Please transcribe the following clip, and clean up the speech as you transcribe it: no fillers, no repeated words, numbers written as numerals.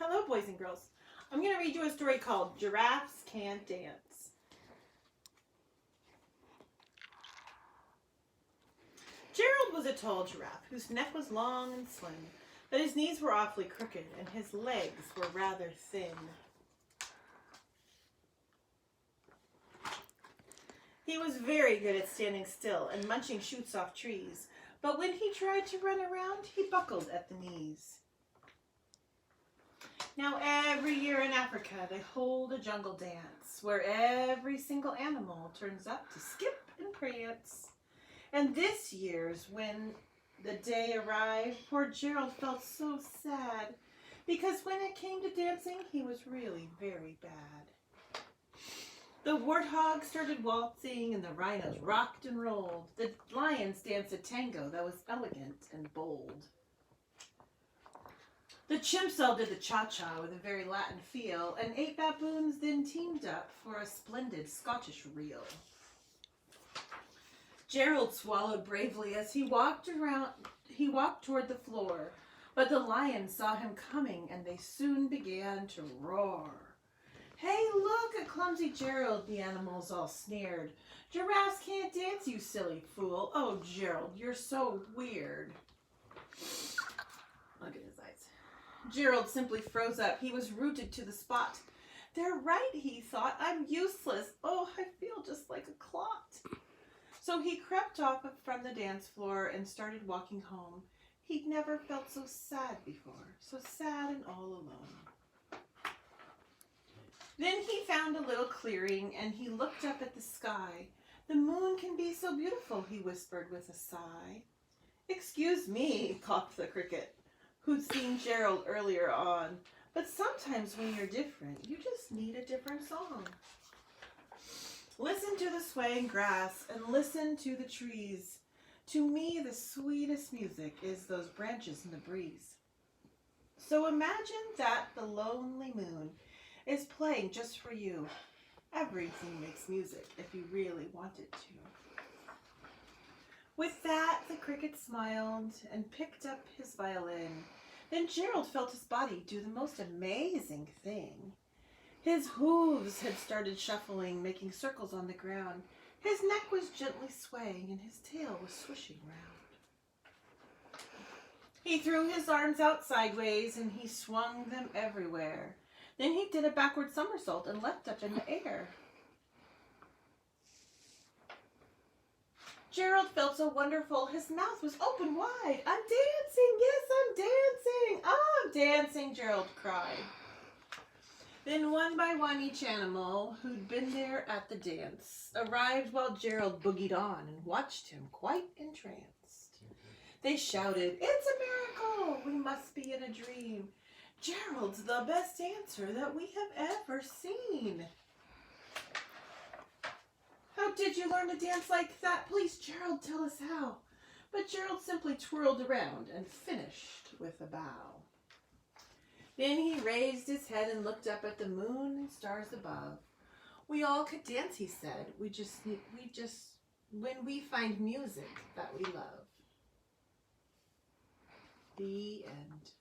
Hello, boys and girls. I'm going to read you a story called Giraffes Can't Dance. Gerald was a tall giraffe whose neck was long and slim, but his knees were awfully crooked and his legs were rather thin. He was very good at standing still and munching shoots off trees, but when he tried to run around, he buckled at the knees. Now, every year in Africa, they hold a jungle dance where every single animal turns up to skip and prance. And this year's, when the day arrived, poor Gerald felt so sad because when it came to dancing, he was really very bad. The warthogs started waltzing and the rhinos rocked and rolled. The lions danced a tango that was elegant and bold. The chimps all did the cha-cha with a very Latin feel, and 8 baboons then teamed up for a splendid Scottish reel. Gerald swallowed bravely as he walked toward the floor, but the lions saw him coming and they soon began to roar. "Hey, look at clumsy Gerald," the animals all sneered. "Giraffes can't dance, you silly fool. Oh, Gerald, you're so weird." Look at his eyes. Gerald simply froze up. He was rooted to the spot. "They're right," he thought. "I'm useless. Oh, I feel just like a clot." So he crept off from the dance floor and started walking home. He'd never felt so sad before, so sad and all alone. Then he found a little clearing and he looked up at the sky. "The moon can be so beautiful," he whispered with a sigh. "Excuse me," coughed the cricket, who'd seen Gerald earlier on, "but sometimes when you're different, you just need a different song. Listen to the swaying grass and listen to the trees. To me, the sweetest music is those branches in the breeze." So imagine that the lonely moon is playing just for you. Everything makes music if you really want it to. With that, the cricket smiled and picked up his violin. Then Gerald felt his body do the most amazing thing. His hooves had started shuffling, making circles on the ground. His neck was gently swaying and his tail was swishing round. He threw his arms out sideways and he swung them everywhere. Then he did a backward somersault and leapt up in the air. Gerald felt so wonderful, his mouth was open wide. "I'm dancing, yes, I'm dancing, I'm dancing," Gerald cried. Then one by one each animal who'd been there at the dance arrived while Gerald boogied on and watched him quite entranced. They shouted, "It's a miracle! We must be in a dream. Gerald's the best dancer that we have ever seen." "How did you learn to dance like that? Please, Gerald, tell us how." But Gerald simply twirled around and finished with a bow. Then he raised his head and looked up at the moon and stars above. "We all could dance," he said. We just when we find music that we love." The end.